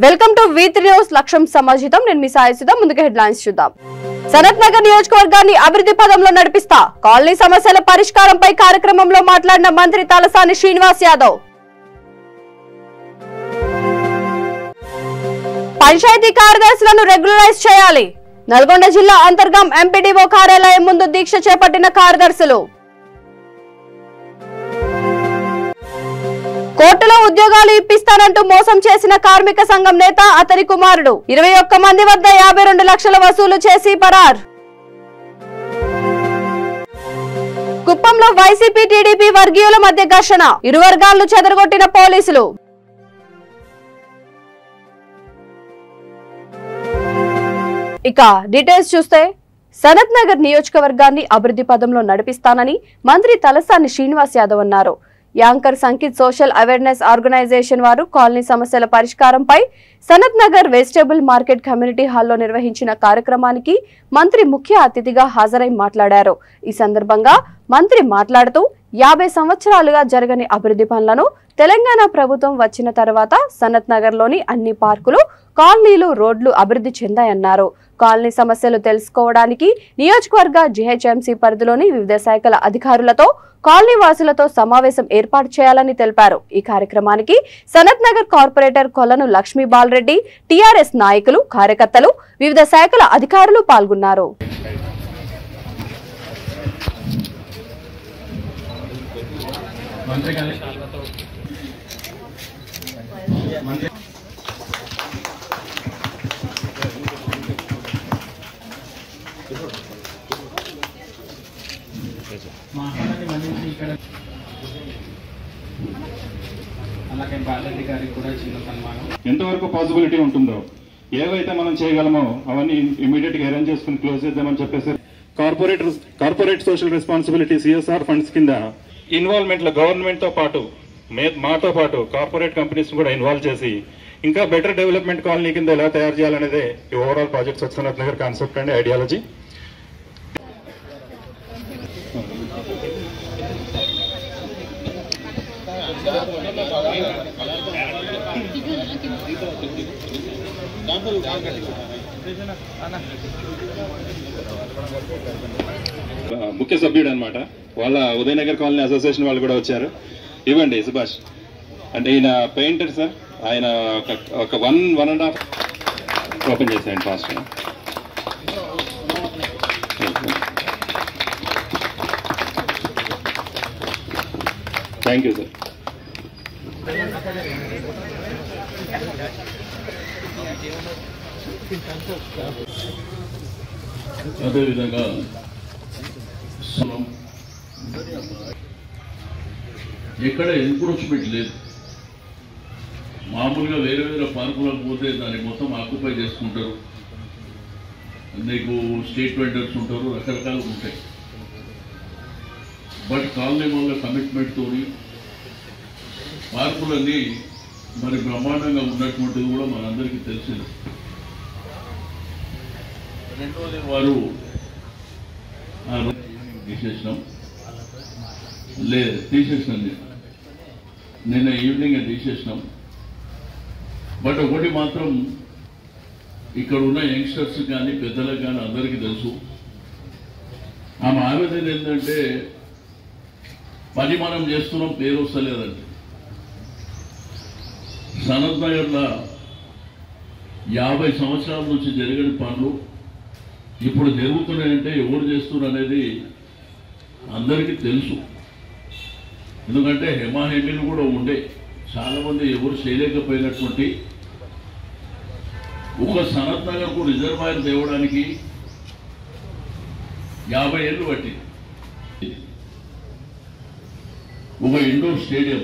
Welcome to V3 news లక్ష్యం సమాజితం నేను మీ సాయిసుదా ముందుగా హెడ్లైన్స్ చూద్దాం. సనత్ నగర్ నియోజకవర్గాన్ని అభివృద్ధి పదంలో నడిపిస్తా కాలనీ సమస్యల పరిష్కారంపై కార్యక్రమంలో మాట్లాడిన మంత్రి తలసాని శ్రీనివాస్ యాదవ్. పంచాయతీ కార్యదర్శులను రెగ్యులరైజ్ చేయాలి. నల్గొండ జిల్లా అంతర్గం ఎంపీడీఓ కార్యాలయం ముందు దీక్ష చేపట్టిన కార్యదర్శులు. కోర్టులో ఉద్యోగాలు ఇప్పిస్తానంటూ మోసం చేసిన కార్మిక సంఘం నేత అతని కుమారుడు 21 మంది వద్ద 52 లక్షల వసూలు చేసి పరార్. కుప్పంలో వైసీపీ టీడీపీ వర్గీయుల మధ్య ఘర్షణ, ఇరు వర్గాలను చెదరగొట్టిన పోలీసులు. ఇక డీటెయిల్స్ చూస్తే సనత్ నగర్ నియోజకవర్గాన్ని అభివృద్ధి పదంలో నడిపిస్తానని మంత్రి తలసాని శ్రీనివాస్ యాదవ్ అన్నారు. Anchor Sankit social awareness organisation వారు కాలనీ సమస్యల పరిష్కారంపై Sanath Nagar vegetable market community హాల్లో నిర్వహించిన కార్యక్రమానికి మంత్రి ముఖ్య అతిథిగా హాజరై మాట్లాడారు. ఈ సందర్భంగా మంత్రి మాట్లాడుతూ 50 సంవత్సరాలుగా జరగని అభివృద్ధి పనులను తెలంగాణ ప్రభుత్వం వచ్చిన తర్వాత సనత్ నగర్ లోని అన్ని పార్కులు, కాలనీలు, రోడ్లు అభివృద్ధి చెందాయన్నారు. కాలనీ సమస్యలు తెలుసుకోవడానికి నియోజకవర్గ జీహెచ్ఎంసీ పరిధిలోని వివిధ శాఖల అధికారులతో, కాలనీ వాసులతో సమావేశం ఏర్పాటు చేయాలని తెలిపారు. ఈ కార్యక్రమానికి సనత్ నగర్ కార్పొరేటర్ కొలను లక్ష్మీ బాలరెడ్డి, టీఆర్ఎస్ నాయకులు, కార్యకర్తలు, వివిధ శాఖల అధికారులు పాల్గొన్నారు. ఎంతవరకు పాసిబిలిటీ ఉంటుందో, ఏవైతే మనం చేయగలమో అవన్నీ ఇమీడియట్ గా అరేంజ్ చేసుకుని క్లోజ్ చేద్దామని చెప్పేసి corporate social responsibility CSR funds కింద ఇన్వాల్వ్మెంట్ లో గవర్నమెంట్ తో పాటు మాతో పాటు కార్పొరేట్ కంపెనీస్ కూడా ఇన్వాల్వ్ చేసి ఇంకా బెటర్ డెవలప్మెంట్ కాలనీ కింద ఎలా తయారు చేయాలనేదే ఈ overall project Sanath Nagar concept and ideology. ముఖ్య సభ్యుడు అనమాట, వాళ్ళ ఉదయనగర్ కాలనీ అసోసియేషన్ వాళ్ళు కూడా వచ్చారు. ఇవ్వండి సుభాష్. అంటే ఈయన పెయింటర్ సార్, ఆయన ఒక 1.5 ఓపెన్ చేసేయండి ఫాస్ట్. Thank you sir. అదేవిధంగా ఎక్కడ ఎన్క్రోచ్మెంట్ లేదు. మామూలుగా వేరే వేరే పార్కులకు పోతే దాన్ని మొత్తం ఆక్యుపై చేసుకుంటారు. నీకు స్టేట్ వెండర్స్ ఉంటారు, రకరకాలు ఉంటాయి. బట్ కాలనీ వల్ల కమిట్మెంట్తో పార్కులన్నీ మరి బ్రహ్మాండంగా ఉన్నటువంటిది కూడా మనందరికీ తెలిసింది. రెండోది వారు తీసేసినాం, తీసేసినాం నిన్న ఈవినింగ్ తీసేసినాం. బట్ ఒకటి మాత్రం ఇక్కడ ఉన్న యంగ్స్టర్స్ కానీ పెద్దలకు కానీ అందరికీ తెలుసు. ఆమె ఆవేదన ఏంటంటే పని మనం చేస్తున్నాం, పేరు వస్తలేదండి. సనత్ నగర్లో 50 సంవత్సరాల నుంచి జరిగిన పనులు ఇప్పుడు జరుగుతున్నాయంటే ఎవరు చేస్తున్నారు అనేది అందరికీ తెలుసు. ఎందుకంటే హెమాహెమీలు కూడా ఉండే, చాలామంది ఎవరు చేయలేకపోయినటువంటి ఒక సనత్ నగర్కు రిజర్వాయర్ తేవడానికి 50 ఏళ్ళు పట్టింది. ఒక ఇండోర్ స్టేడియం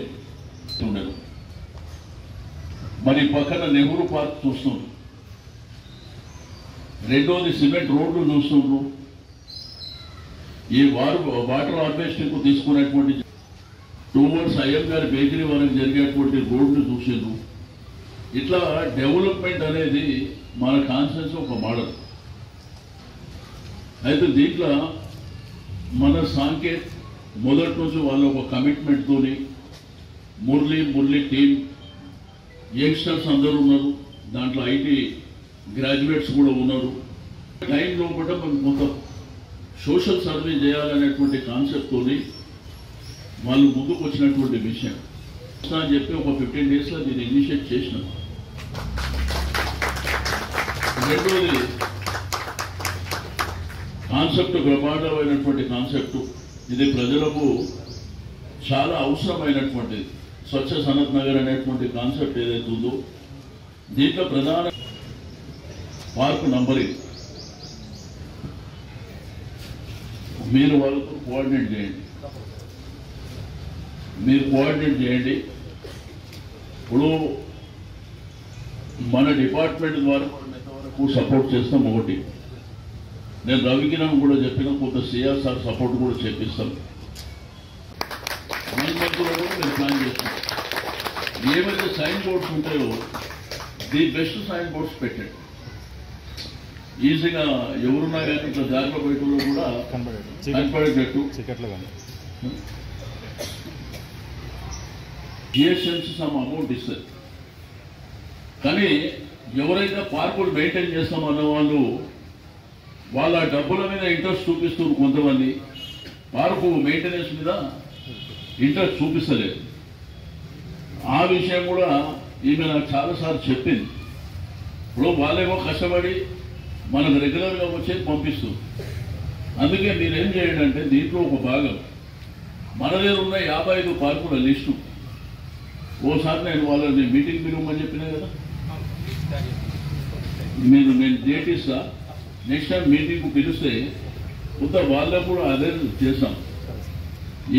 ఉండదు. మరి పక్కన నెహ్రూ పార్క్ చూస్తున్నారు. రెండోది సిమెంట్ రోడ్లు చూస్తుండ్రు. ఈ వాటర్ హార్వెస్టింగ్ తీసుకునేటువంటి టువర్డ్స్ అయ్యం గారి బేకరీ వరకు జరిగేటువంటి రోడ్లు చూసిండ్రు. ఇట్లా డెవలప్మెంట్ అనేది మన కాన్స్టిట్యూన్సీ ఒక మోడల్. అయితే దీంట్లో మన సాంకేత్ మొదటి నుంచి వాళ్ళ ఒక కమిట్మెంట్తోని మురళీ టీం యంగ్స్టర్స్ అందరూ ఉన్నారు, దాంట్లో ఐటీ గ్రాడ్యుయేట్స్ కూడా ఉన్నారు. టైంలో కూడా మనం కొంత సోషల్ సర్వే చేయాలనేటువంటి కాన్సెప్ట్తోని వాళ్ళు ముందుకు వచ్చినటువంటి విషయం అని చెప్పి ఒక 15 డేస్లో దీన్ని ఇనిషియేట్ చేసినాం. రెండోది కాన్సెప్ట్ బ్రహ్మాండమైనటువంటి కాన్సెప్ట్. ఇది ప్రజలకు చాలా అవసరమైనటువంటిది. స్వచ్ఛ సనత్ నగర్ అనేటువంటి కాన్సెప్ట్ ఏదైతే ఉందో దీంట్లో ప్రధాన పార్క్ నంబరింగ్ మీరు వాళ్ళతో కోఆర్డినేట్ చేయండి. ఇప్పుడు మన డిపార్ట్మెంట్ ద్వారా సపోర్ట్ చేస్తాం. ఒకటి నేను రవికిరణ్ కూడా చెప్పిన కొంత సిఆర్ఆర్ సపోర్ట్ కూడా చేపిస్తాం. 1 మంత్లో కూడా మేము ప్లాన్ చేస్తాం. ఏవైతే సైన్ బోర్డ్స్ ఉంటాయో ది బెస్ట్ సైన్ బోర్డ్స్ పెట్టండి. ఈజీగా ఎవరున్నా కానీ ఇట్లా దారిలో బయటలో కూడా కనపడేటట్టు. జిఎస్ఎంసీ సమ్ అమౌంట్ ఇస్తారు. కానీ ఎవరైతే పార్కులు మెయింటైన్ చేస్తామన్న వాళ్ళు వాళ్ళ డబ్బుల మీద ఇంట్రెస్ట్ చూపిస్తున్నారు. కొంతమంది పార్కు మెయింటెనెన్స్ మీద ఇంట్రెస్ట్ చూపిస్తలేదు. ఆ విషయం కూడా ఈమె నాకు చాలాసార్లు చెప్పింది. ఇప్పుడు వాళ్ళేమో కష్టపడి మనకు రెగ్యులర్గా వచ్చేది పంపిస్తుంది. అందుకే మీరేం చేయండి అంటే దీంట్లో ఒక భాగం మన దగ్గర ఉన్న 55 పార్కుల లిస్టు ఓసారి నేను వాళ్ళని మీటింగ్ పిలవమని చెప్పినా కదా. నేను డేట్ ఇస్తా. నెక్స్ట్ టైం మీటింగ్కు పిలిస్తే కొంత వాళ్ళకు కూడా అదే చేస్తాం.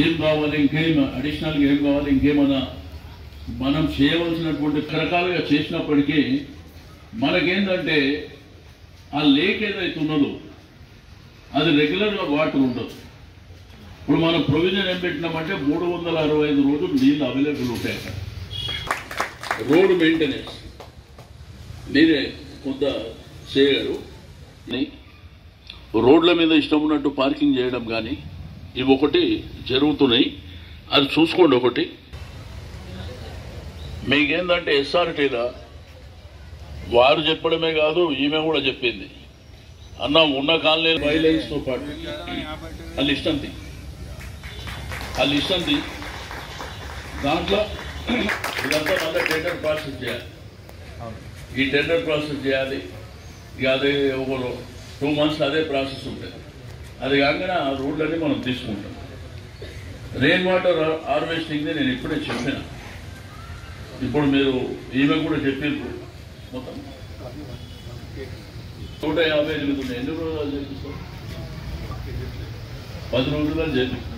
ఏం కావాలి, ఇంకేం అడిషనల్గా ఏం కావాలి, ఇంకేమన్నా మనం చేయవలసినటువంటి రకరకాలుగా చేసినప్పటికీ మనకేంటంటే ఆ లేక్ ఏదైతే ఉన్నదో అది రెగ్యులర్గా వాటర్ ఉండదు. ఇప్పుడు మనం ప్రొవిజన్ ఏం పెట్టినామంటే 365 రోజులు నీళ్ళు అవైలబుల్ ఉంటాయి. అక్కడ రోడ్ మెయింటెనెన్స్ మీరే కొంత చేయగలరు. రోడ్ల మీద ఇష్టం ఉన్నట్టు పార్కింగ్ చేయడం కానీ ఇవి ఒకటి జరుగుతున్నాయి. అది చూసుకోండి. ఒకటి మీకేందంటే ఎస్ఆర్టీలో వారు చెప్పడమే కాదు, ఈమె కూడా చెప్పింది. అన్న ఉన్న కాలనీ వైలెన్స్తో పాటు ఆ లిస్ట్ అంది. దాంట్లో ఇదంతా మళ్ళీ టెండర్ ప్రాసెస్ చేయాలి. ఈ టెండర్ ప్రాసెస్ చేయాలి. ఇక అదే ఒక 2 months అదే ప్రాసెస్ ఉంటుంది. అది కాకుండా ఆ రోడ్లన్నీ మనం తీసుకుంటాం. రెయిన్ వాటర్ హార్వెస్టింగ్ని నేను ఇప్పుడే చెప్పిన. ఇప్పుడు మీరు ఈమె కూడా చెప్పారు. మొత్తం 158 ఉన్నాయి. ఎన్ని రోజులు చేపిస్తాం? 10 రోజుల్లో చేపిస్తాం.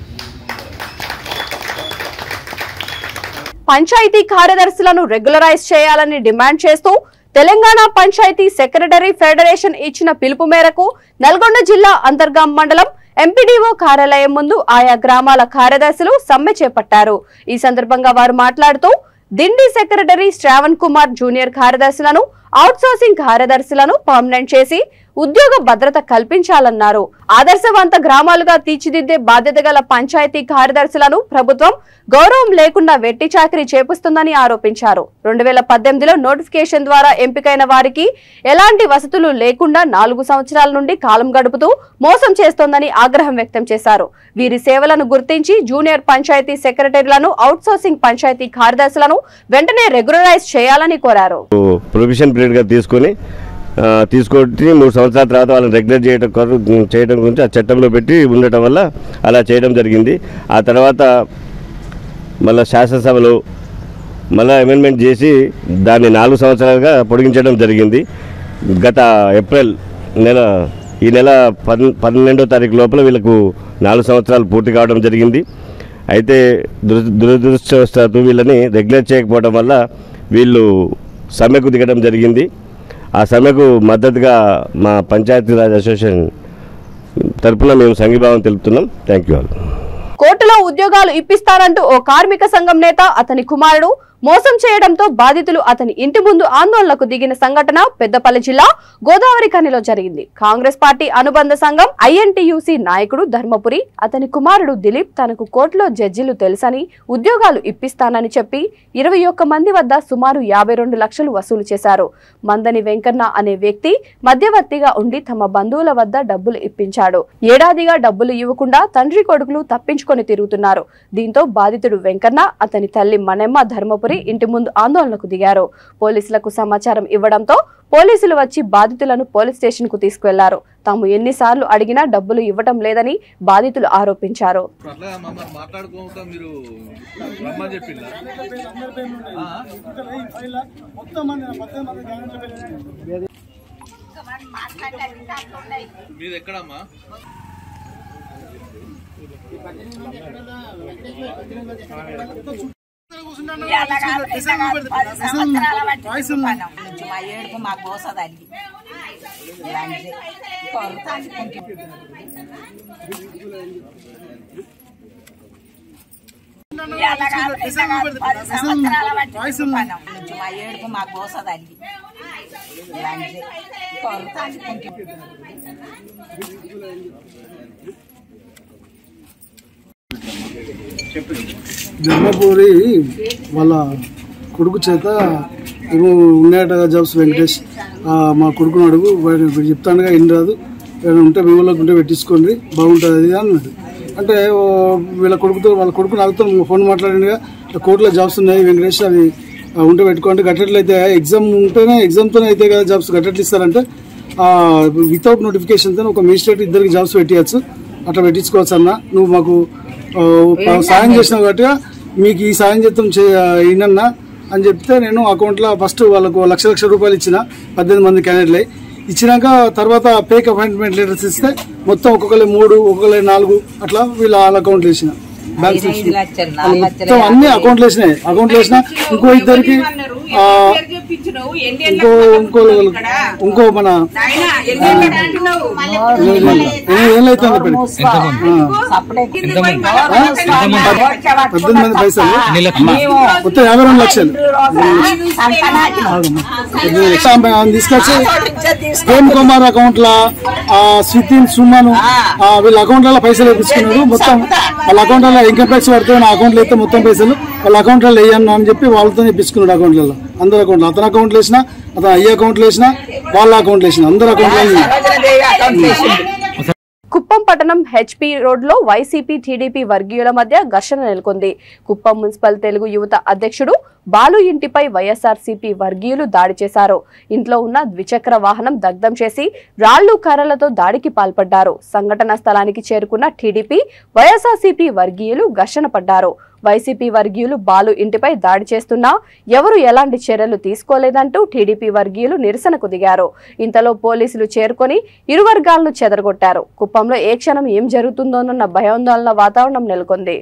పంచాయతీ కార్యదర్శులను రెగ్యులరైజ్ చేయాలని డిమాండ్ చేస్తూ తెలంగాణ పంచాయతీ సెక్రటరీ ఫెడరేషన్ ఇచ్చిన పిలుపు మేరకు నల్గొండ జిల్లా అంతర్గాం మండలం ఎంపీడీఓ కార్యాలయం ముందు ఆయా గ్రామాల కార్యదర్శులు సమ్మె చేపట్టారు. ఈ సందర్భంగా వారు మాట్లాడుతూ దిండి సెక్రటరీ శ్రావణ్ కుమార్ జూనియర్ కార్యదర్శులను, అవుట్సోర్సింగ్ కార్యదర్శులను పర్మనెంట్ చేసి ఉద్యోగ భద్రత కల్పించాలన్నారు. ఆదర్శవంత గ్రామాలుగా తీర్చిదిద్దే బాధ్యత గల పంచాయతీ కార్యదర్శులను ప్రభుత్వం గౌరవం లేకుండా వెట్టి చాకిరీ చేపిస్తుందని ఆరోపించారు. 2018లో నోటిఫికేషన్ ద్వారా ఎంపికైన వారికి ఎలాంటి వసతులు లేకుండా 4 సంవత్సరాల నుండి కాలం గడుపుతూ మోసం చేస్తోందని ఆగ్రహం వ్యక్తం చేశారు. వీరి సేవలను గుర్తించి జూనియర్ పంచాయతీ సెక్రటరీలను, అవుట్సోర్సింగ్ పంచాయతీ కార్యదర్శులను వెంటనే రెగ్యులరైజ్ చేయాలని కోరారు. ప్రొవిజన్ పీరియడ్ గా తీసుకొని 3 సంవత్సరాల తర్వాత వాళ్ళని రెగ్యులర్ చేయడం గురించి ఆ చట్టంలో పెట్టి ఉండటం వల్ల అలా చేయడం జరిగింది. ఆ తర్వాత మళ్ళీ శాసనసభలో మళ్ళీ అమెండ్మెంట్ చేసి దాన్ని 4 సంవత్సరాలుగా పొడిగించడం జరిగింది. గత ఏప్రిల్ నెల ఈ నెల 12వ తారీఖు లోపల వీళ్ళకు 4 సంవత్సరాలు పూర్తి కావడం జరిగింది. అయితే దురదృష్టవశాత్తు వీళ్ళని రెగ్యులర్ చేయకపోవడం వల్ల వీళ్ళు సమ్మెకు దిగడం జరిగింది. ఆ సమ్మెకు మద్దతుగా మా పంచాయతీరాజ్ అసోసియేషన్ తరఫున మేము సంఘీభావం తెలుపుతున్నాం. Thank you all. కోర్టులో ఉద్యోగాలు ఇప్పిస్తారంటూ ఓ కార్మిక సంఘం నేత, అతని కుమారుడు మోసం చేయడంతో బాధితులు అతని ఇంటి ముందు ఆందోళనకు దిగిన సంఘటన పెద్దపల్లి జిల్లా గోదావరి ఖనిలో జరిగింది. కాంగ్రెస్ పార్టీ అనుబంధ సంఘం INTUC నాయకుడు ధర్మపురి అతని కుమారుడు దిలీప్ తనకు కోర్టులో జడ్జిలు తెలుసని ఉద్యోగాలు ఇప్పిస్తానని చెప్పి 21 మంది వద్ద సుమారు 52 లక్షలు వసూలు చేశారు. మందని వెంకన్న అనే వ్యక్తి మధ్యవర్తిగా ఉండి తమ బంధువుల వద్ద డబ్బులు ఇప్పించాడు. ఏడాదిగా డబ్బులు ఇవ్వకుండా తండ్రి కొడుకులు తప్పించుకొని తిరుగుతున్నారు. దీంతో బాధితుడు వెంకన్న అతని తల్లి మణెమ్మ ధర్మపురి ఇంటి ముందు ఆందోళనకు దిగారు. పోలీసులకు సమాచారం ఇవ్వడంతో పోలీసులు వచ్చి బాధితులను పోలీస్ స్టేషన్ కు తీసుకువెళ్లారు. తాము ఎన్నిసార్లు అడిగినా డబ్బులు ఇవ్వటం లేదని బాధితులు ఆరోపించారు. మాకు పోసదండి మా ఏడుపు మాకు పోసదండి ధర్మపురి వాళ్ళ కొడుకు చేత ఏమో ఉన్నాయట జాబ్స్ వెంకటేష్ మా కొడుకుని అడుగు చెప్తానుగా ఏం రాదు ఏమైనా ఉంటే మీ వాళ్ళకి ఉంటే పెట్టించుకోండి బాగుంటుంది అది అన్నాడు. అంటే వాళ్ళ కొడుకుని అడుగుతాం ఫోన్ మాట్లాడినగా కోర్టులో జాబ్స్ ఉన్నాయి వెంకటేష్ అవి ఉంటే పెట్టుకోండి గట్టెట్లు అయితే ఎగ్జామ్ ఉంటేనే ఎగ్జామ్తోనే అయితే కదా జాబ్స్ గట్టెట్లు ఇస్తారంటే వితౌట్ నోటిఫికేషన్తో ఒక మేజిస్ట్రేట్ ఇద్దరికి జాబ్స్ పెట్టియచ్చు అట్లా పెట్టించుకోవచ్చు అన్న నువ్వు మాకు సాయం చేసిన కాబట్టి మీకు ఈ సాయం చేద్దాం ఈయనన్నా అని చెప్తే నేను అకౌంట్లో ఫస్ట్ వాళ్ళకు లక్ష రూపాయలు ఇచ్చిన 18 మంది క్యాండిడేట్లు ఇచ్చినాక తర్వాత పేక్ అపాయింట్మెంట్ లెటర్స్ ఇస్తే మొత్తం ఒక్కొక్కరు 3 ఒక్కొక్కరు 4 అట్లా వీళ్ళ అకౌంట్లో వేసిన బ్యాంక్ మొత్తం అన్ని అకౌంట్లో వేసినాయి. అకౌంట్లో వేసిన ఇంకో ఇద్దరికి ఇంకో మన 18 మంది పైసలు మొత్తం 52 లక్షలు తీసుకొచ్చి ప్రేమ్ కుమార్ అకౌంట్ లా స్వితిన్ సుమన్ వీళ్ళ అకౌంట్లలో పైసలు వేపించుకున్నారు. మొత్తం వాళ్ళ అకౌంట్లలో ఇన్కమ్ ట్యాక్స్ పడితే నా అకౌంట్లో అయితే మొత్తం పైసలు వాళ్ళ అకౌంట్లలో వేయను అని చెప్పి వాళ్ళతో వేపించుకున్నాడు. అకౌంట్లలో అందరు అకౌంట్లు అతని అకౌంట్లు వేసినా అతను అయ్యే అకౌంట్లు వేసినా వాళ్ళ అకౌంట్లు వేసినా అందరు అకౌంట్లో. కుప్పం పట్టణం HP రోడ్లో వైసీపీ టీడీపీ వర్గీయుల మధ్య ఘర్షణ నెలకొంది. కుప్పం మున్సిపల్ తెలుగు యువత అధ్యక్షుడు బాలు ఇంటిపై వైఎస్ఆర్సీపీ వర్గీయులు దాడి చేశారు. ఇంట్లో ఉన్న ద్విచక్ర వాహనం దగ్ధం చేసి రాళ్లు కర్రలతో దాడికి పాల్పడ్డారు. సంఘటన స్థలానికి చేరుకున్న టీడీపీ వైఎస్ఆర్సీపీ వర్గీయులు ఘర్షణ పడ్డారు. వైసీపీ వర్గీయులు బాలు ఇంటిపై దాడి చేస్తున్నా ఎవరు ఎలాంటి చర్యలు తీసుకోలేదంటూ టీడీపీ వర్గీయులు నిరసనకు దిగారు. ఇంతలో పోలీసులు చేరుకొని ఇరు వర్గాలను చెదరగొట్టారు. కుప్పంలో ఏ క్షణం ఏం జరుగుతుందోనన్న భయాందోళన వాతావరణం నెలకొంది.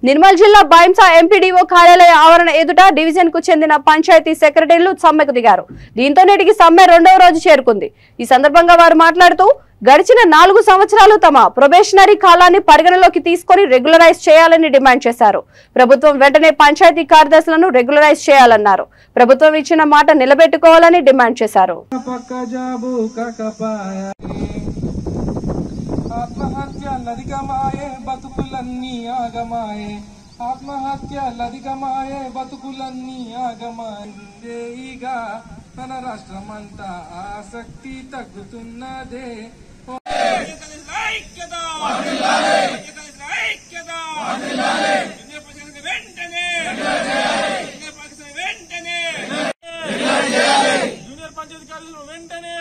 నిర్మల్ జిల్లా బైంసా ఎంపీడీఓ కార్యాలయ ఆవరణ ఎదుట డివిజన్ కు చెందిన పంచాయతీ సెక్రటరీలు సమ్మెకు దిగారు. దీంతో నేటికి సమ్మె 2వ రోజు చేరుకుంది. ఈ సందర్భంగా వారు మాట్లాడుతూ గడిచిన 4 సంవత్సరాలు తమ ప్రొబేషనరీ కాలాన్ని పరిగణలోకి తీసుకొని రెగ్యులరైజ్ చేయాలని డిమాండ్ చేశారు. ప్రభుత్వం వెంటనే పంచాయతీ కార్యదర్శులను రెగ్యులరైజ్ చేయాలన్నారు. ప్రభుత్వం ఇచ్చిన మాట నిలబెట్టుకోవాలని డిమాండ్ చేశారు. ఆత్మహత్యలధికమాయే బతుకులన్నీ ఆగమాయే ఆత్మహత్యలధికమాయే బతుకులన్నీ ఆగమాయే ఈగ మన రాష్ట్రమంతా ఆసక్తి తగ్గుతున్నదే. జూనియర్ పంచాయతీ కార్యాలయంలో వెంటనే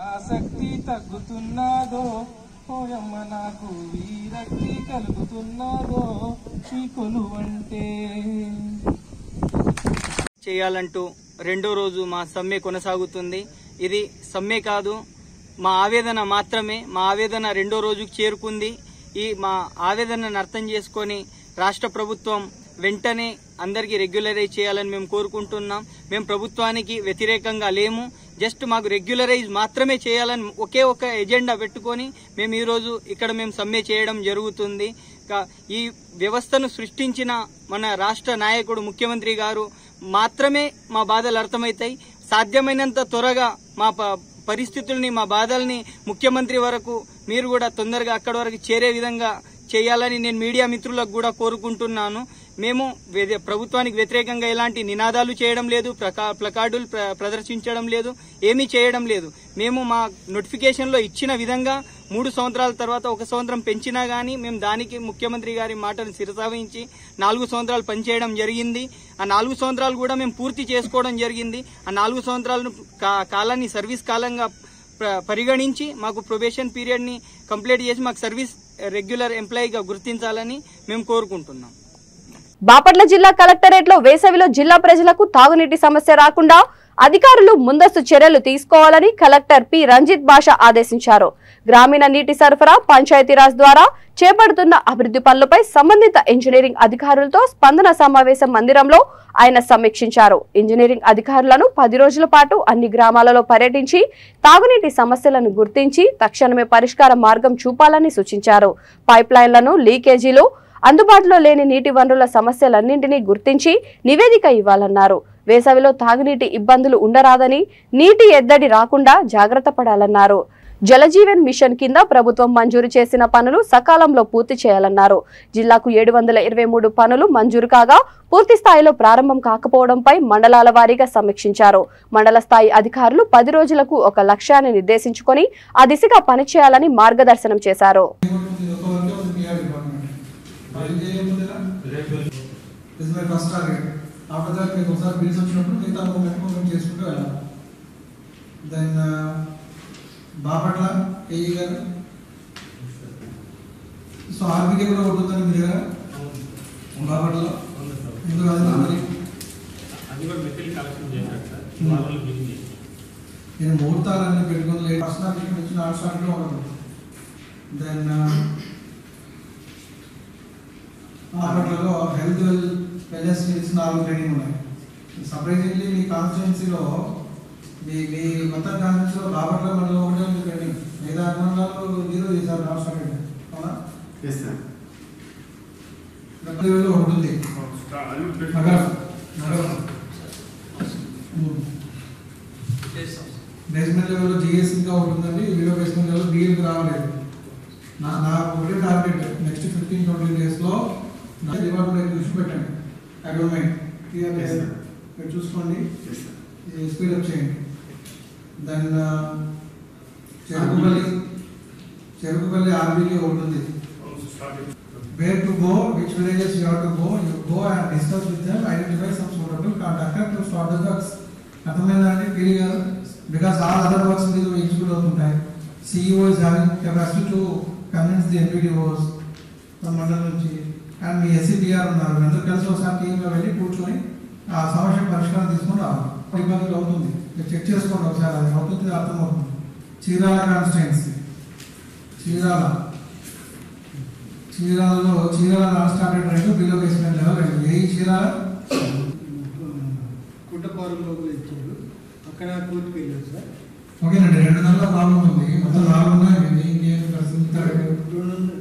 ఆసక్తి తగ్గుతున్నదో ఓయమ్మ నాకు వీరక్తి కలుగుతున్నదో ఈ కొలువంటే చేయాలంటూ 2వ రోజు మా సమ్మె కొనసాగుతుంది. ఇది సమ్మె కాదు, మా ఆవేదన మాత్రమే. మా ఆవేదన 2వ రోజుకు చేరుకుంది. ఈ మా ఆవేదనను అర్థం చేసుకొని రాష్ట్ర ప్రభుత్వం వెంటనే అందరికీ రెగ్యులరైజ్ చేయాలని మేము కోరుకుంటున్నాం. మేము ప్రభుత్వానికి వ్యతిరేకంగా లేము. జస్ట్ మాకు రెగ్యులరైజ్ మాత్రమే చేయాలని ఒకే ఒక ఎజెండా పెట్టుకొని మేము ఈరోజు ఇక్కడ మేము సమ్మె చేయడం జరుగుతుంది. ఈ వ్యవస్థను సృష్టించిన మన రాష్ట్ర నాయకుడు ముఖ్యమంత్రి గారు మాత్రమే మా బాధలు అర్థమవుతాయి. సాధ్యమైనంత త్వరగా మా పరిస్థితుల్ని, మా బాధల్ని ముఖ్యమంత్రి వరకు మీరు కూడా తొందరగా అక్కడి వరకు చేరే విధంగా చేయాలని నేను మీడియా మిత్రులకు కూడా కోరుకుంటున్నాను. మేము ప్రభుత్వానికి వ్యతిరేకంగా ఎలాంటి నినాదాలు చేయడం లేదు, ప్లకార్డులు ప్రదర్శించడం లేదు, ఏమీ చేయడం లేదు. మేము మా నోటిఫికేషన్లో ఇచ్చిన విధంగా 3 సంవత్సరాల తర్వాత 1 సంవత్సరం పెంచినా గానీ మేము దానికి ముఖ్యమంత్రి గారి మాటను శిరసావహించి 4 సంవత్సరాలు పనిచేయడం జరిగింది. ఆ 4 సంవత్సరాలు కూడా మేము పూర్తి చేసుకోవడం జరిగింది. ఆ 4 సంవత్సరాలను కాలాన్ని సర్వీస్ కాలంగా పరిగణించి మాకు ప్రొబేషన్ పీరియడ్ ని కంప్లీట్ చేసి మాకు సర్వీస్ రెగ్యులర్ ఎంప్లాయీగా గుర్తించాలని మేము కోరుకుంటున్నాం. బాపట్ల జిల్లా కలెక్టరేట్ లో వేసవిలో జిల్లా ప్రజలకు తాగునీటి సమస్య రాకుండా అధికారులు ముందస్తు చర్యలు తీసుకోవాలని కలెక్టర్ పి రంజిత్ బాషా ఆదేశించారు. గ్రామీణ నీటి సరఫరా పంచాయతీరాజ్ ద్వారా చేపడుతున్న అభివృద్ధి పనులపై సంబంధిత ఇంజనీరింగ్ అధికారులతో స్పందన సమావేశం మందిరంలో ఆయన సమీక్షించారు. ఇంజనీరింగ్ అధికారులను 10 రోజుల పాటు అన్ని గ్రామాలలో పర్యటించి తాగునీటి సమస్యలను గుర్తించి తక్షణమే పరిష్కార మార్గం చూపాలని సూచించారు. పైప్ లైన్లను, లీకేజీలు, అందుబాటులో లేని నీటి వనరుల సమస్యలన్నింటినీ గుర్తించి నివేదిక ఇవ్వాలన్నారు. వేసవిలో తాగునీటి ఇబ్బందులు ఉండరాదని, నీటి ఎద్దడి రాకుండా జాగ్రత్త పడాలన్నారు. జలజీవన్ మిషన్ కింద ప్రభుత్వం మంజూరు చేసిన పనులు సకాలంలో పూర్తి చేయాలన్నారు. జిల్లాకు 723 పనులు మంజూరు కాగా పూర్తి స్థాయిలో ప్రారంభం కాకపోవడంపై మండలాల వారీగా సమీక్షించారు. మండల స్థాయి అధికారులు 10 రోజులకు ఒక లక్ష్యాన్ని నిర్దేశించుకొని ఆ దిశగా పనిచేయాలని మార్గదర్శనం చేశారు. బాపట్ల ఏఈ గారు సో ఆర్బీకే కూడా ఉంటుందని మీరు కదా బాపట్లలో నేను ముహూర్తాలన్నీ పెట్టుకుని పర్సనల్ వచ్చిన ఆర్ట్స్లో ఉండదు. దెన్ బాపట్లలో హెల్త్ వెల్నెస్ నీడ్స్ 4 ట్రైనింగ్ ఉన్నాయి. సర్ప్రైజింగ్లీ మీ కాన్స్టిట్యున్సీలో మీ మొత్తం కాన్స్టిట్యున్సీలో బాపట్ల మండలం ఒకటే ఉంది ట్రైనింగ్. మిగతా మండలాలు 0 చేశారు రాష్ట్ర ట్రైనింగ్. అవునా? ఒకటి ఉంది బేస్మెంట్ లెవెల్లో జిఎస్ ఇంకా ఉంటుందండి. వీడియో బేస్మెంట్ లెవెల్ బిఎల్కి రావలేదు. నా ఒకటే టార్గెట్ నెక్స్ట్ 15-20 డేస్లో నా డిపార్ట్మెంట్ చూసి పెట్టండి. ఐ డోంట్ మైండ్ మీరు చూసుకోండి, స్పీడప్ చేయండి. దెన్ చెరుకుపల్లి ఆర్బీకే ఉంటుంది. Where to go, which villages you have to go, you go and discuss with them, identify some suitable contractor to start the works. అర్థమైందండి clear? Because all other works మీరు execute అవుతుంటాయి. CEO is having capacity to convince the MPDOs మన మండలం నుంచి and me SCDR ఉన్నారు, అందరూ కలిసి ఒకసారి టీంలో వెళ్ళి కూర్చొని ఆ సమస్య పరిష్కారం తీసుకొని రావాలి. ఇబ్బందులు అవుతుంది, చెక్ చేసుకోండి ఒకసారి, అది అవుతుంది అర్థమవుతుంది. చీరాల కాన్స్టిట్యుయెన్సీ, చీరాలలో non standard rate below basement level rate. ఏ చీరాల కుట్టపారులో ఇచ్చారు, అక్కడ కోర్టుకు వెళ్ళారు సార్. ఓకేనండి, 2 నెలల ప్రాబ్లం ఉంది, మొత్తం 4 ఉన్నాయి. ఇంకేం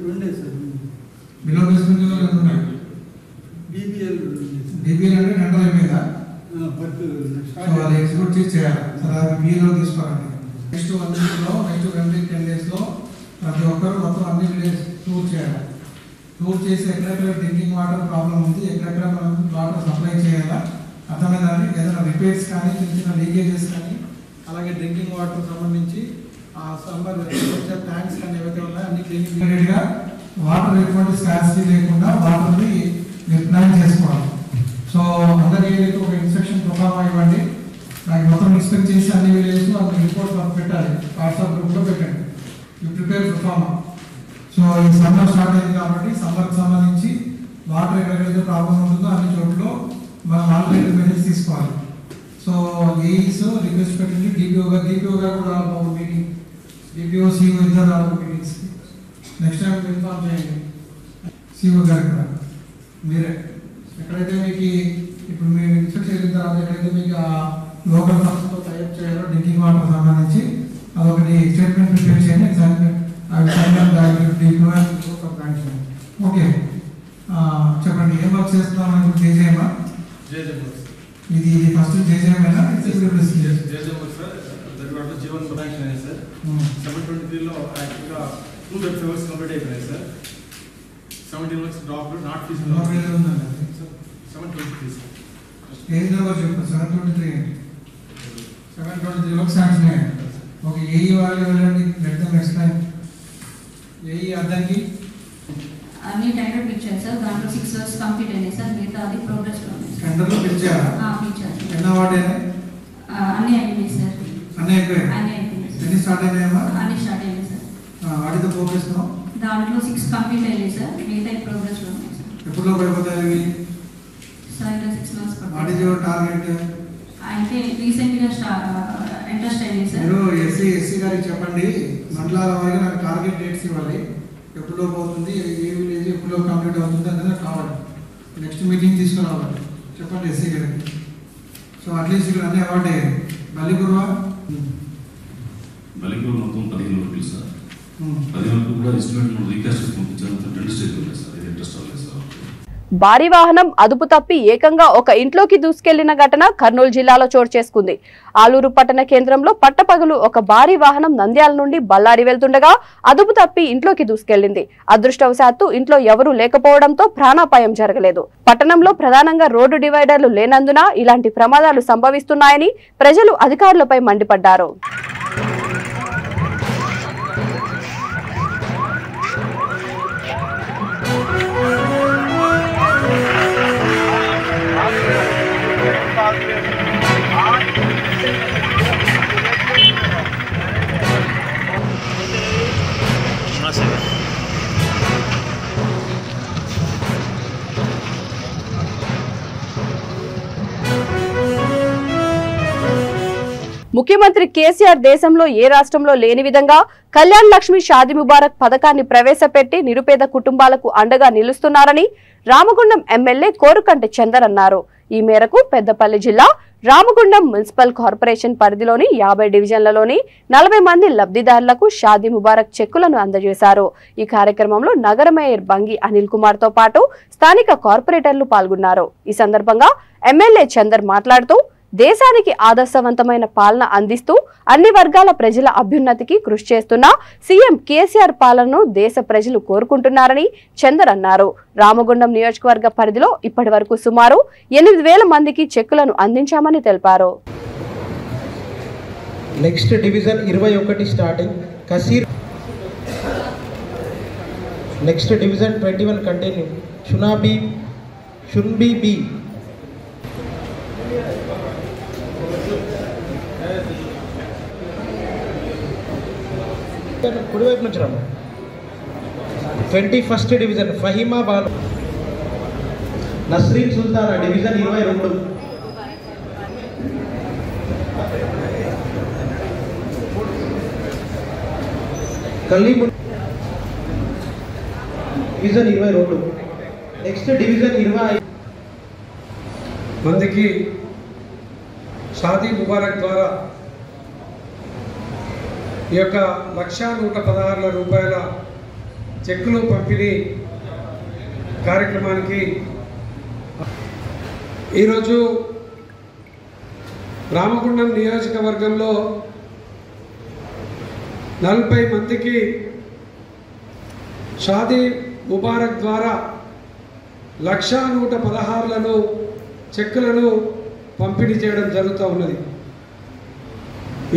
రెండే సార్. బిలో బేస్మెంట్ లెవెల్ ఎంత ఉన్నాయి? BBL అంటే టెండర్ అయిపోయిందా? సో అది ఎగ్జిక్యూట్ చేసి చేయాలి సార్, అది BLO తీసుకోవాలండి. నెక్స్ట్ 1 వీక్లో, నెక్స్ట్ 10 డేస్లో ప్రతి ఒక్కరు మొత్తం అన్ని విలేజ్ టూర్ చేయాలి. టూర్ చేసి ఎక్కడెక్కడ డ్రింకింగ్ వాటర్ ప్రాబ్లం ఉంది, ఎక్కడెక్కడ మనం వాటర్ సప్లై చేయాలా, అర్థమైందండి. ఏదైనా రిపేర్స్ కానీ, చిన్న లీకేజెస్ కానీ, అలాగే డ్రింకింగ్ వాటర్ సంబంధించి ఆ సమ్మర్ ట్యాంక్స్ కానీ ఏవైతే ఉన్నాయో అన్ని క్లీనింగ్ ఇమీడియట్గా వాటర్ ఎటువంటి స్కార్సిటీ లేకుండా వాటర్ని మీరు ప్లాన్ చేసుకోవాలి. సో అందరికీ ఒక ఇన్స్ట్రక్షన్ ప్రొఫార్మా ఇవ్వండి, నాకు మొత్తం ఇన్స్పెక్ట్ చేసి అన్ని విలేజ్ అన్ని రిపోర్ట్ మాకు పెట్టాలి, వాట్సాప్ గ్రూప్లో పెట్టండి. You prepare proforma. సో ఈ సమ్మర్ స్టార్ట్ అయింది కాబట్టి సమ్మర్కి సంబంధించి వాటర్ ఎక్కడైతే ప్రాబ్లం ఉంటుందో అన్ని చోట్ల మనం ఆల్టర్నేటివ్ మెజర్స్ తీసుకోవాలి. సో ఏఈస్ రిక్వెస్ట్ పెట్టండి, DPO గారు కూడా రావాలి మీటింగ్, DPO CEO ఇద్దరు రావాలి మీటింగ్స్కి. నెక్స్ట్ టైం ఇన్ఫార్మ్ చేయండి CEO గారు కూడా. మీరే ఎక్కడైతే మీకు ఇప్పుడు మీరు ఇన్స్పెక్ట్ చేసిన తర్వాత ఎక్కడైతే మీకు ఆ లోకల్ సంస్థతో టైప్ చేయాలో డ్రింకింగ్ వాటర్ సంబంధించి అదొకటి స్టేట్మెంట్ ప్రిపేర్ చేయండి. ఓకే, చెప్పండి ఏం వర్క్ చేస్తున్నాం? JJM ఇది ఫస్ట్ JJM జీవన్ ప్రొడక్షన్ అయింది సార్. 723లో యాక్చువల్గా 2 వెబ్ సర్వర్స్ కంప్లీట్ అయిపోయాయి sir. 17 works drop not feasible. 723 sir. ఏం నెంబర్ చెప్పు? 723 వర్క్స్ శాంక్షన్ అయ్యాయి. ఓకే, ఏఈ వాళ్ళు వెళ్ళండి, లెట్ దెమ్ ఎక్స్ప్లెయిన్. ఏఈ అర్థంకి అన్ని టెండర్ పిలిచారు సార్, దాంట్లో 6 వర్క్స్ కంప్లీట్ అయినాయి సార్, మిగతా అది ప్రోగ్రెస్లో ఉన్నాయి. టెండర్లో పిలిచారా? పిలిచారు. ఎన్ని అవార్డు అయినాయి? అన్నీ అయినాయి సార్. అన్నీ అయిపోయాయి? ఎన్ని స్టార్ట్ అయినాయమ్మా? అన్ని స్టార్ట్ అయినాయి సార్. వాటితో ప్రోగ్రెస్ దాంట్లో 6 కంప్లీట్ అయినాయి సార్, మిగతా ప్రోగ్రెస్లో ఉన్నాయి సార్. ఎప్పుడు అయిపోతాయి సార్? ఇంకా 6 months. What is your target? అయితే రీసెంట్గా ఇంట్రెస్ట్ అయింది సార్. మీరు ఎస్సీ గారికి చెప్పండి, మండలాల వారికి నాకు టార్గెట్ డేట్స్ ఇవ్వాలి, ఎప్పుడో పోతుంది, ఏ విలేజ్ ఎప్పుడో కంప్లీట్ అవుతుంది అనేది కావాలి. నెక్స్ట్ మీటింగ్ తీసుకురావాలి, చెప్పండి ఎస్సీ గారికి. సో అట్లీస్ట్ ఇక్కడ అన్నీ అవార్డు అయ్యాయి. బలిగురు మొత్తం 15 వరకు సార్. 10 వరకు కూడా ఎస్టిమేట్ రీకాస్ట్ పంపించారు. 2 స్టేజ్ ఉన్నాయి సార్, ఇది ఇంట్రెస్ట్ అవ్వలేదు సార్. భారీ వాహనం అదుపు తప్పి ఏకంగా ఒక ఇంట్లోకి దూసుకెళ్లిన ఘటన కర్నూలు జిల్లాలో చోటు చేసుకుంది. ఆలూరు పట్టణ కేంద్రంలో పట్టపగలు ఒక భారీ వాహనం నంద్యాల నుండి బళ్ళారి వెళ్తుండగా అదుపు తప్పి ఇంట్లోకి దూసుకెళ్లింది. అదృష్టవశాత్తు ఇంట్లో ఎవరూ లేకపోవడంతో ప్రాణాపాయం జరగలేదు. పట్టణంలో ప్రధానంగా రోడ్డు డివైడర్లు లేనందున ఇలాంటి ప్రమాదాలు సంభవిస్తున్నాయని ప్రజలు అధికారులపై మండిపడ్డారు. ముఖ్యమంత్రి కేసీఆర్ దేశంలో ఏ రాష్ట్రంలో లేని విధంగా కళ్యాణ్ లక్ష్మి షాదీ ముబారక్ పథకాన్ని ప్రవేశపెట్టి నిరుపేద కుటుంబాలకు అండగా నిలుస్తున్నారని రామగుండం ఎమ్మెల్యే కోరుకంటి చందర్ అన్నారు. ఈ మేరకు పెద్దపల్లి జిల్లా రామగుండం మున్సిపల్ కార్పొరేషన్ పరిధిలోని 50 డివిజన్లలోని 40 మంది లబ్ధిదారులకు షాదీ ముబారక్ చెక్కులను అందజేశారు. ఈ కార్యక్రమంలో నగర మేయర్ బంగి అనిల్ కుమార్ తో పాటు స్థానిక కార్పొరేటర్లు పాల్గొన్నారు. ఈ సందర్భంగా ఎమ్మెల్యే చందర్ మాట్లాడుతూ దేశానికి ఆదర్శవంతమైన పాలన అందిస్తూ అన్ని వర్గాల ప్రజల అభ్యున్నతికి కృషి చేస్తున్న సీఎం కేసీఆర్ పాలనను దేశ ప్రజలు కోరుకుంటున్నారని చందర్ అన్నారు. రామగుండం నియోజకవర్గ పరిధిలో ఇప్పటి వరకు సుమారు 8,000 మందికి చెక్కులను అందించామని తెలిపారు. నెక్స్ట్ డివిజన్ 21 స్టార్టింగ్ కసీర్, నెక్స్ట్ డివిజన్ 21 కంటిన్యూ షున్బీ బి, కుడివైపు నుంచి Ramu. 21st division Fahima Banu. Nasreen Sultana division 22. కలీము డివిజన్ 22. నెక్స్ట్ డివిజన్ 25 మందికి షాదీ ముబారక్ ద్వారా ఈ యొక్క 1,116,000 రూపాయల చెక్కులు పంపిణీ కార్యక్రమానికి ఈరోజు రామగుండం నియోజకవర్గంలో 40 మందికి షాదీ ముబారక్ ద్వారా 1,116,000 చెక్కులను పంపిణీ చేయడం జరుగుతూ ఉన్నది.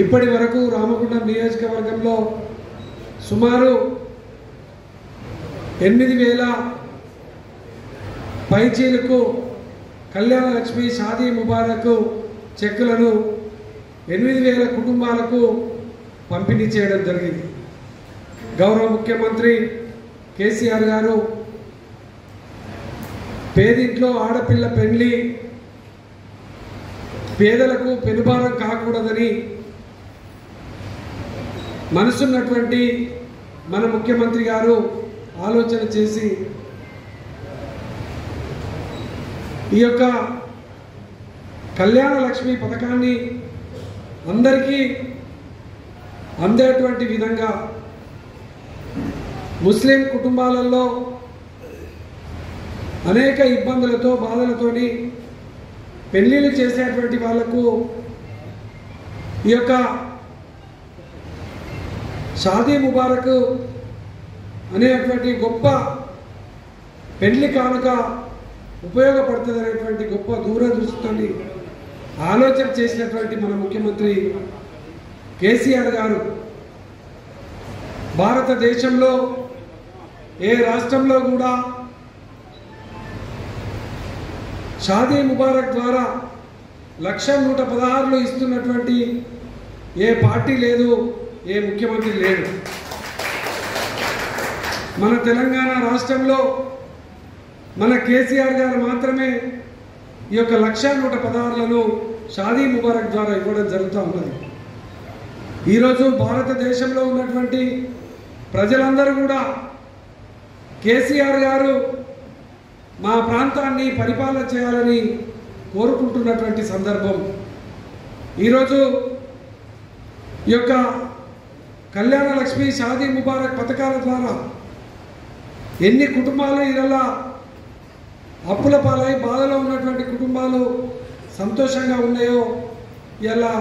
ఇప్పటి వరకు రామగుండం నియోజకవర్గంలో సుమారు 8,000 పైచీలకు కళ్యాణ లక్ష్మి షాదీ ముబారక్ చెక్కులను 8,000 కుటుంబాలకు పంపిణీ చేయడం జరిగింది. గౌరవ ముఖ్యమంత్రి కేసీఆర్ గారు పేదింట్లో ఆడపిల్ల పెళ్లి పేదలకు పెనుభారం కాకూడదని మనసున్నటువంటి మన ముఖ్యమంత్రి గారు ఆలోచన చేసి ఈ యొక్క కళ్యాణ లక్ష్మి పథకాన్ని అందరికీ అందేటువంటి విధంగా ముస్లిం కుటుంబాలలో అనేక ఇబ్బందులతో బాధలతోని పెళ్ళిళ్ళు చేసేటువంటి వాళ్లకు ఈ యొక్క షాదీ ముబారక్ అనేటువంటి గొప్ప పెళ్లి కానుక ఉపయోగపడుతుంది అనేటువంటి గొప్ప దూరదృష్టితో ఆలోచన చేసినటువంటి మన ముఖ్యమంత్రి కేసీఆర్ గారు భారతదేశంలో ఏ రాష్ట్రంలో కూడా షాదీ ముబారక్ ద్వారా 1,116,000 ఇస్తున్నటువంటి ఏ పార్టీ లేదు, ఏ ముఖ్యమంత్రి లేడు. మన తెలంగాణ రాష్ట్రంలో మన కేసీఆర్ గారు మాత్రమే ఈ యొక్క 1,116,000 షాదీ ముబారక్ ద్వారా ఇవ్వడం జరుగుతూ ఉన్నది. ఈరోజు భారతదేశంలో ఉన్నటువంటి ప్రజలందరూ కూడా కేసీఆర్ గారు మా ప్రాంతాన్ని పరిపాలన చేయాలని కోరుకుంటున్నటువంటి సందర్భం. ఈరోజు ఈ యొక్క కళ్యాణ లక్ష్మి షాదీ ముబారక్ పథకాల ద్వారా ఎన్ని కుటుంబాలు ఇలా అప్పుల పాలై బాధలో ఉన్నటువంటి కుటుంబాలు సంతోషంగా ఉన్నాయో ఇలా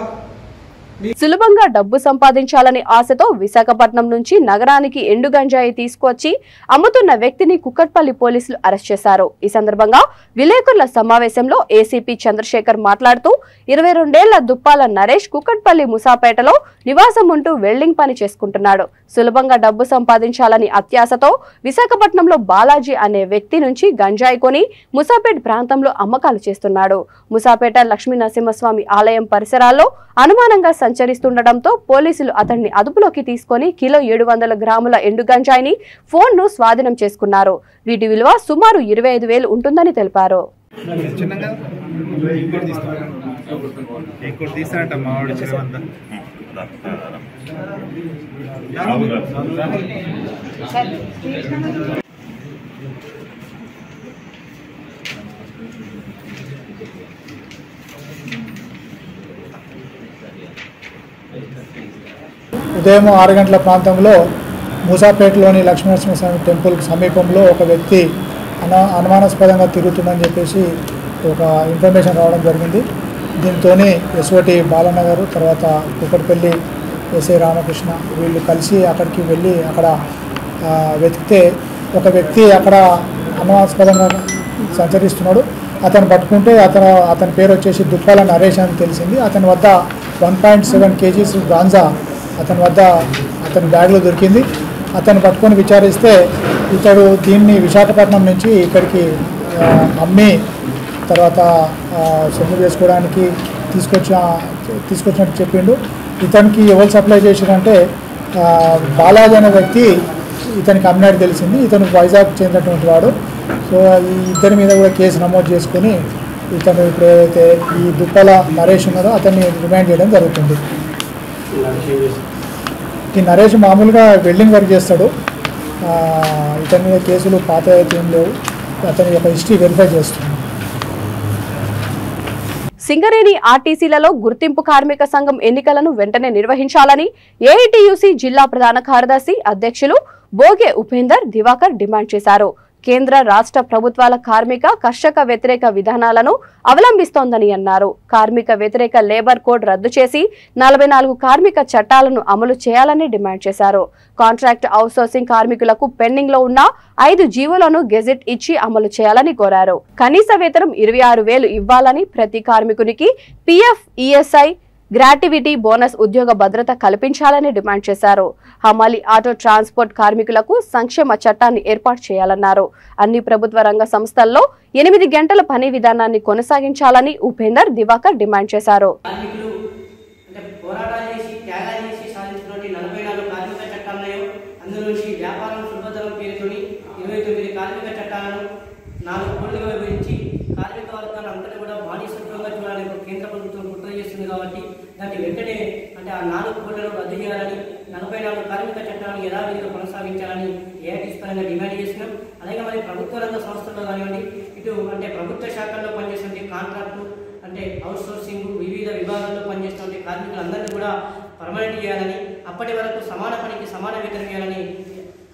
సులభంగా డబ్బు సంపాదించాలని ఆశతో విశాఖపట్నం నుంచి నగరానికి ఎండు గంజాయి తీసుకువచ్చి అమ్ముతున్న వ్యక్తిని కుక్కట్పల్లి పోలీసులు అరెస్ట్ చేశారు. ఈ సందర్భంగా విలేకరుల సమావేశంలో ఏసీపీ చంద్రశేఖర్ మాట్లాడుతూ 22 ఏళ్ల దుప్పాల నరేష్ కుక్కట్పల్లి ముసాపేటలో నివాసం ఉంటూ వెల్డింగ్ పని చేసుకుంటున్నాడు. సులభంగా డబ్బు సంపాదించాలని అత్యాశతో విశాఖపట్నంలో బాలాజీ అనే వ్యక్తి నుంచి గంజాయి కొని ముసాపేట ప్రాంతంలో అమ్మకాలు చేస్తున్నాడు. ముసాపేట లక్ష్మీ నరసింహస్వామి ఆలయం పరిసరాల్లో అనుమానంగా సంచరిస్తుండటంతో పోలీసులు అతన్ని అదుపులోకి తీసుకొని కిలో 700 గ్రాముల ఎండు గంజాయిని ఫోన్ను స్వాధీనం చేసుకున్నారు. వీటి విలువ సుమారు 25,000 ఉంటుందని తెలిపారు. ఉదయం 6 గంటల ప్రాంతంలో మూసాపేటలోని లక్ష్మీనరసింహస్వామి టెంపుల్కి సమీపంలో ఒక వ్యక్తి అనుమానాస్పదంగా తిరుగుతుందని చెప్పేసి ఒక ఇన్ఫర్మేషన్ రావడం జరిగింది. దీంతో ఎస్ఓటి బాలన్న గారు, తర్వాత కుక్కట్పల్లి ఎస్ఐ రామకృష్ణ వీళ్ళు కలిసి అక్కడికి వెళ్ళి అక్కడ వెతికితే ఒక వ్యక్తి అక్కడ అనుమానాస్పదంగా సంచరిస్తున్నాడు. అతను పట్టుకుంటే అతని పేరు వచ్చేసి దుప్పాల నరేష్ అని తెలిసింది. అతని వద్ద 1.7 kgs గాంజా అతని బ్యాగ్లో దొరికింది. అతను పట్టుకొని విచారిస్తే ఇతడు దీన్ని విశాఖపట్నం నుంచి ఇక్కడికి అమ్మి తర్వాత సొమ్ము చేసుకోవడానికి తీసుకొచ్చినట్టు చెప్పిండు. ఇతనికి ఎవరు సప్లై చేశారంటే బాలాజీ అనే వ్యక్తి ఇతనికి అమ్మినట్టు తెలిసింది. ఇతను వైజాగ్ చెందినటువంటి వాడు. సో ఈ ఇద్దరి మీద కూడా కేసు నమోదు చేసుకొని ఇతను ఇప్పుడు ఏదైతే ఈ దుప్పల నరేష్ ఉన్నదో అతన్ని రిమాండ్ చేయడం జరుగుతుంది. ఈ నరేష్ మామూలుగా వెల్డింగ్ వర్క్ చేస్తాడు. ఇతని మీద కేసులు పాత అయితే ఏం లేవు. అతని యొక్క హిస్టరీ వెరిఫై చేస్తుంది. సింగరేణి ఆర్టీసీలలో గుర్తింపు కార్మిక సంఘం ఎన్నికలను వెంటనే నిర్వహించాలని ఏఐటీయూసీ జిల్లా ప్రధాన కార్యదర్శి అధ్యక్షులు బోగే ఉపేందర్ దివాకర్ డిమాండ్ చేశారు. కేంద్ర రాష్ట్ర ప్రభుత్వాల కార్మిక కర్షక వ్యతిరేక విధానాలను అవలంబిస్తోందని అన్నారు. కార్మిక వ్యతిరేక లేబర్ కోడ్ రద్దు చేసి 44 కార్మిక చట్టాలను అమలు చేయాలని డిమాండ్ చేశారు. కాంట్రాక్ట్ అవుట్సోర్సింగ్ కార్మికులకు పెండింగ్ లో ఉన్న 5 జీవోలను గెజెట్ ఇచ్చి అమలు చేయాలని కోరారు. కనీస వేతనం 26,000 ఇవ్వాలని, ప్రతి కార్మికునికి పీఎఫ్, ఈఎస్ఐ, గ్రాట్యుటీ బోనస్, ఉద్యోగ భద్రత కల్పించాలని డిమాండ్ చేశారు. హమాలి ఆటో ట్రాన్స్పోర్ట్ కార్మికులకు సంక్షేమ చట్టాన్ని ఏర్పాటు చేయాలన్నారు. అన్ని ప్రభుత్వ రంగ సంస్థల్లో 8 గంటల పని విధానాన్ని కొనసాగించాలని ఉపేందర్ దివాకర్ డిమాండ్ చేశారు. కేంద్ర ప్రభుత్వం కుట్ర చేస్తుంది కాబట్టి దాన్ని వెంటనే అంటే ఆ 4 కోట్లను రద్దు చేయాలని, 44 కార్మిక చట్టాలను యథావిధిగా కొనసాగించాలని ఏఐటీసీ పరంగా డిమాండ్ చేసినాం. అలాగే మరి ప్రభుత్వ రంగ సంస్థల్లో కానివ్వండి, ఇటు అంటే ప్రభుత్వ శాఖల్లో పనిచేసే కాంట్రాక్టు అంటే అవుట్ సోర్సింగ్ వివిధ విభాగాల్లో పనిచేస్తున్న కార్మికులందరినీ కూడా పర్మనెంట్ చేయాలని, అప్పటి వరకు సమాన పనికి సమాన వేతనం ఇవ్వాలని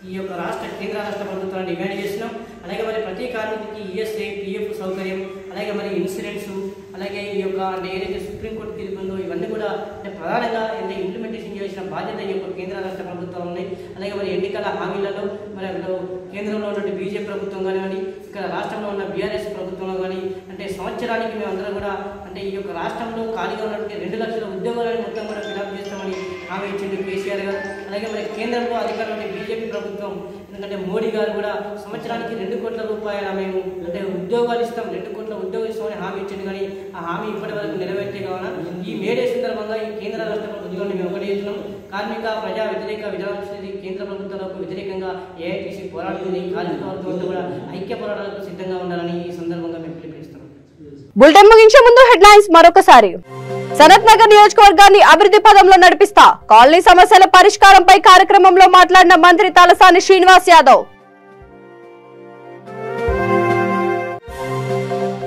ఈ యొక్క కేంద్ర రాష్ట్ర ప్రభుత్వాన్ని డిమాండ్ చేసినాం. అలాగే మరి ప్రతి కార్మికుడికి ఈఎస్ఐ, పిఎఫ్ సౌకర్యం, అలాగే మరి ఇన్సూరెన్స్, అలాగే ఈ యొక్క అంటే ఏదైతే సుప్రీంకోర్టు తీర్పు ఉందో ఇవన్నీ కూడా అంటే ప్రధానంగా అంటే ఇంప్లిమెంటేషన్ చేసిన బాధ్యత ఈ యొక్క కేంద్ర రాష్ట్ర ప్రభుత్వం ఉన్నాయి. అలాగే మరి ఎన్నికల హామీలలో మరి కేంద్రంలో ఉన్న బీజేపీ ప్రభుత్వం కానివ్వండి, ఇక్కడ రాష్ట్రంలో ఉన్న బీఆర్ఎస్ ప్రభుత్వంలో కానీ అంటే సంవత్సరానికి మేమందరం కూడా అంటే ఈ యొక్క రాష్ట్రంలో ఖాళీగా ఉన్నటువంటి 2 లక్షల ఉద్యోగాలను మొత్తం కూడా ఫిలప్ చేస్తామని హామీ ఇచ్చింది కేసీఆర్ గారు. అలాగే మరి కేంద్రంలో అధికారంలో బీజేపీ ప్రభుత్వం ఎందుకంటే మోడీ గారు కూడా సంవత్సరానికి 2 కోట్ల రూపాయల మేము అంటే ఉద్యోగాలు ఇస్తాం, 2 కోట్ల ఉద్యోగాలు ఇస్తామని హామీ ఇచ్చింది. కానీ ఆ హామీ ఇప్పటి వరకు నెరవేర్చే కావున ఈ మేడే సందర్భంగా ఈ కేంద్ర రాష్ట్ర ప్రభుత్వాన్ని మేము ఒకటి చేస్తున్నాం. కార్మిక ప్రజా వ్యతిరేక విధానాలు కేంద్ర ప్రభుత్వాలకు వ్యతిరేకంగా ఏఐటీసీ పోరాడుతుంది. కార్మిక వర్గం కూడా ఐక్య పోరాటాలకు సిద్ధంగా ఉండాలని ఈ సందర్భంగా మేము పిలుపునిస్తున్నాం. బులెటిన్ ముగించే ముందు హెడ్లైన్స్ మరొకసారి. సనత్ నగర్ నియోజకవర్గాన్ని అభివృద్ధి పదంలో నడిపిస్తా, కాలనీ సమస్యల పరిష్కారంపై కార్యక్రమంలో మాట్లాడిన మంత్రి తలసాని శ్రీనివాస్ యాదవ్.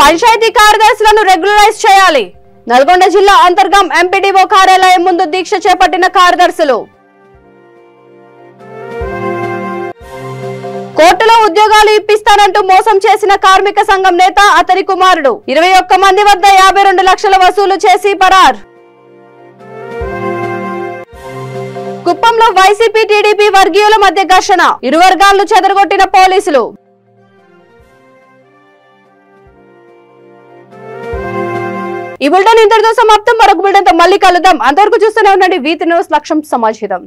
పంచాయతీ కార్యదర్శులను రెగ్యులరైజ్ చేయాలి, నల్గొండ జిల్లా అంతర్గాం ఎంపీడీఓ కార్యాలయం ముందు దీక్ష చేపట్టిన కార్యదర్శులు. కోర్టులో ఉద్యోగాలు ఇప్పిస్తానంటూ మోసం చేసిన కార్మిక సంఘం నేత అతని కుమారుడు 21 మంది వద్ద 52 లక్షల వసూలు చేసి పరార్. కుప్పంలో వైసీపీ టీడీపీ వర్గీయుల మధ్య ఘర్షణ, ఇరు వర్గాలను చెదరగొట్టిన పోలీసులు. ఈ బులెటిన్ ఇంతటితో సమాప్తం. మరొక బులెటిన్తో మళ్ళీ కలుద్దాం. అంతవరకు చూస్తూనే ఉండండి వీతి న్యూస్, లక్ష్యం సమాజహితం.